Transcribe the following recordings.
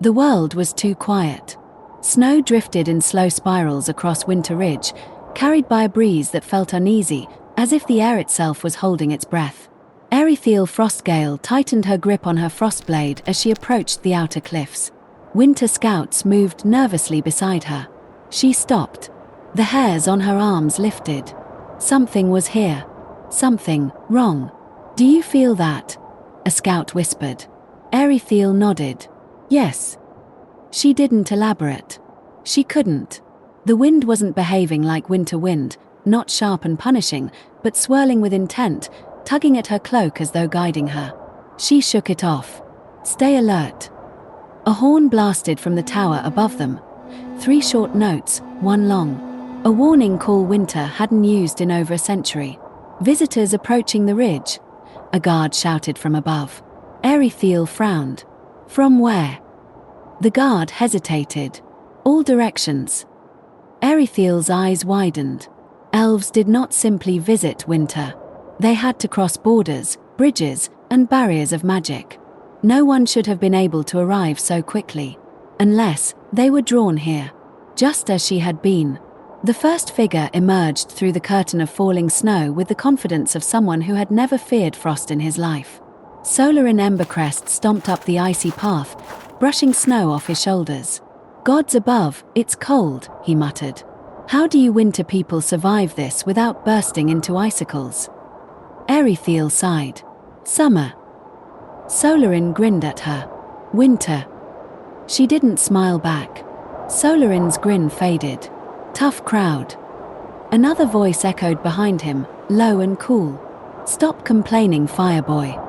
The world was too quiet. Snow drifted in slow spirals across Winter Ridge, carried by a breeze that felt uneasy, as if the air itself was holding its breath. Erythiel Frostgale tightened her grip on her frostblade as she approached the outer cliffs. Winter Scouts moved nervously beside her. She stopped. The hairs on her arms lifted. Something was here. Something wrong. "Do you feel that?" a scout whispered. Erythiel nodded. Yes. She didn't elaborate. She couldn't. The wind wasn't behaving like winter wind, not sharp and punishing, but swirling with intent, tugging at her cloak as though guiding her. She shook it off. "Stay alert." A horn blasted from the tower above them. 3 short notes, 1 long. A warning call Winter hadn't used in over a century. "Visitors approaching the ridge," a guard shouted from above. Erythiel frowned. "From where?" The guard hesitated. "All directions." Erythiel's eyes widened. Elves did not simply visit Winter. They had to cross borders, bridges, and barriers of magic. No one should have been able to arrive so quickly. Unless they were drawn here. Just as she had been. The first figure emerged through the curtain of falling snow with the confidence of someone who had never feared frost in his life. Solarin Embercrest stomped up the icy path, brushing snow off his shoulders. "Gods above, it's cold," he muttered. "How do you winter people survive this without bursting into icicles?" Erythiel sighed. "Summer." Solarin grinned at her. "Winter." She didn't smile back. Solarin's grin faded. "Tough crowd." Another voice echoed behind him, low and cool. "Stop complaining, Fireboy."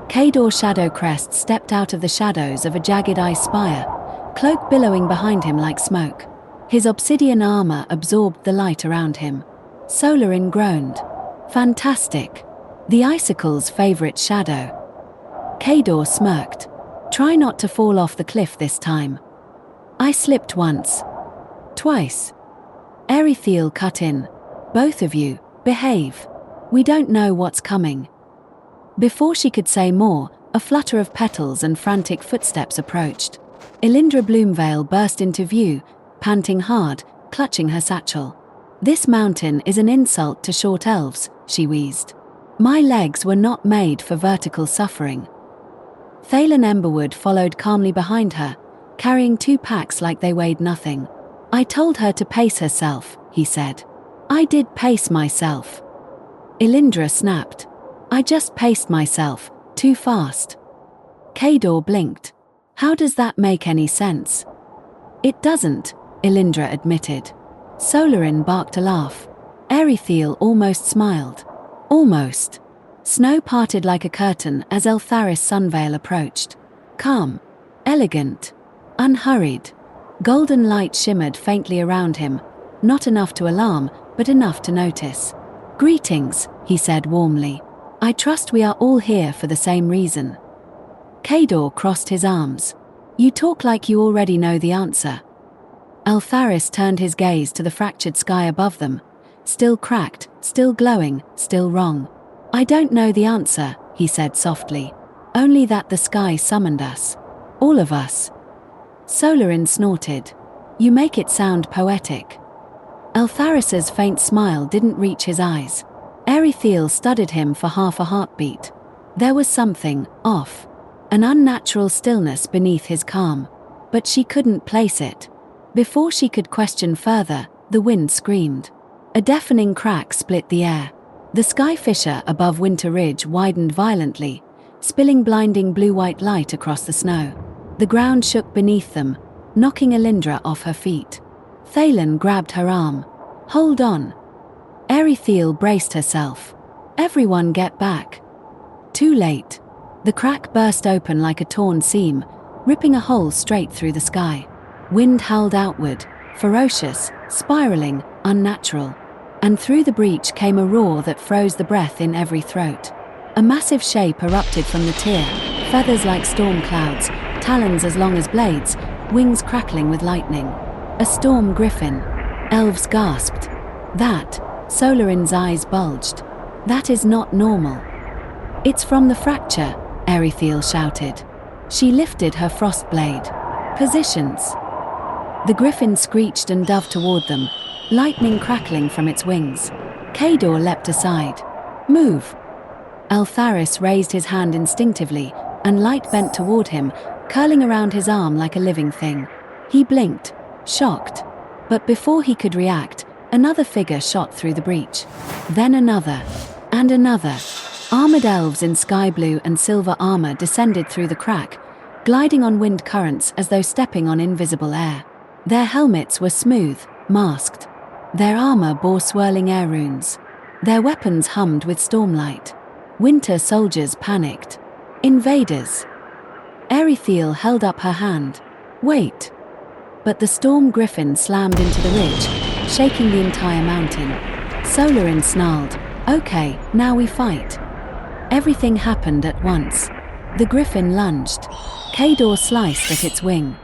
Kador Shadowcrest stepped out of the shadows of a jagged ice spire, cloak billowing behind him like smoke. His obsidian armor absorbed the light around him. Solarin groaned. "Fantastic. The icicle's favorite shadow." Kador smirked. "Try not to fall off the cliff this time." "I slipped once. Twice." Erythiel cut in. "Both of you, behave. We don't know what's coming." Before she could say more, a flutter of petals and frantic footsteps approached. Elindra Bloomvale burst into view, panting hard, clutching her satchel. "This mountain is an insult to short elves," she wheezed. "My legs were not made for vertical suffering." Thalen Emberwood followed calmly behind her, carrying 2 packs like they weighed nothing. "I told her to pace herself," he said. "I did pace myself." Elindra snapped. "I just paced myself, too fast." Kador blinked. "How does that make any sense?" "It doesn't," Elindra admitted. Solarin barked a laugh. Erythiel almost smiled. Almost. Snow parted like a curtain as Eltharis Sunvale approached. Calm. Elegant. Unhurried. Golden light shimmered faintly around him, not enough to alarm, but enough to notice. "Greetings," he said warmly. "I trust we are all here for the same reason." Kador crossed his arms. "You talk like you already know the answer." Eltharis turned his gaze to the fractured sky above them. Still cracked, still glowing, still wrong. "I don't know the answer," he said softly. "Only that the sky summoned us. All of us." Solarin snorted. "You make it sound poetic." Eltharis's faint smile didn't reach his eyes. Erythiel studied him for half a heartbeat. There was something off. An unnatural stillness beneath his calm. But she couldn't place it. Before she could question further, the wind screamed. A deafening crack split the air. The sky fissure above Winter Ridge widened violently, spilling blinding blue-white light across the snow. The ground shook beneath them, knocking Elindra off her feet. Thalen grabbed her arm. "Hold on." Erythiel braced herself. "Everyone get back." Too late. The crack burst open like a torn seam, ripping a hole straight through the sky. Wind howled outward, ferocious, spiraling, unnatural. And through the breach came a roar that froze the breath in every throat. A massive shape erupted from the tear, feathers like storm clouds, talons as long as blades, wings crackling with lightning. A storm griffin. Elves gasped. "That," Solarin's eyes bulged. "That is not normal." "It's from the fracture," Erythiel shouted. She lifted her frost blade. Positions. The griffin screeched and dove toward them, lightning crackling from its wings. Kador leapt aside. Move! Eltharis raised his hand instinctively, and light bent toward him, curling around his arm like a living thing. He blinked, shocked. But before he could react, another figure shot through the breach. Then another. And another. Armored elves in sky blue and silver armor descended through the crack, gliding on wind currents as though stepping on invisible air. Their helmets were smooth, masked. Their armor bore swirling air runes. Their weapons hummed with stormlight. Winter soldiers panicked. Invaders. Erithiel held up her hand. Wait. But the Storm Griffin slammed into the ridge, shaking the entire mountain. Solarin snarled, "Okay, now we fight." Everything happened at once. The griffin lunged. Kador sliced at its wing.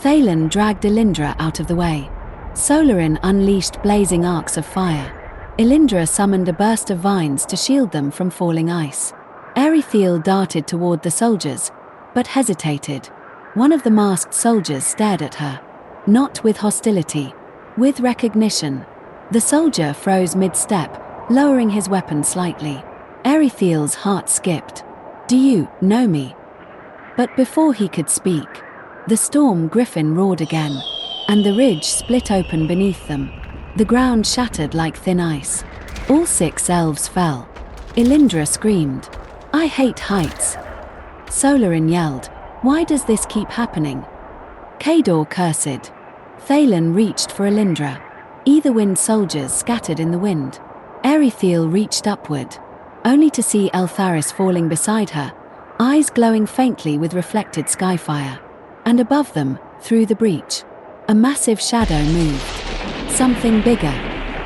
Thalen dragged Elindra out of the way. Solarin unleashed blazing arcs of fire. Elindra summoned a burst of vines to shield them from falling ice. Erithiel darted toward the soldiers, but hesitated. One of the masked soldiers stared at her. Not with hostility, with recognition. The soldier froze mid-step, lowering his weapon slightly. Erithiel's heart skipped. "Do you know me?" But before he could speak, the Storm Griffin roared again, and the ridge split open beneath them. The ground shattered like thin ice. All 6 elves fell. Elindra screamed, "I hate heights." Solarin yelled, "Why does this keep happening?" Kador cursed. Thalen reached for Elindra. Either wind soldiers scattered in the wind. Erithiel reached upward, only to see Eltharis falling beside her, eyes glowing faintly with reflected skyfire. And above them, through the breach, a massive shadow moved. Something bigger,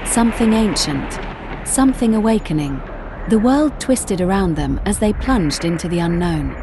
something ancient, something awakening. The world twisted around them as they plunged into the unknown.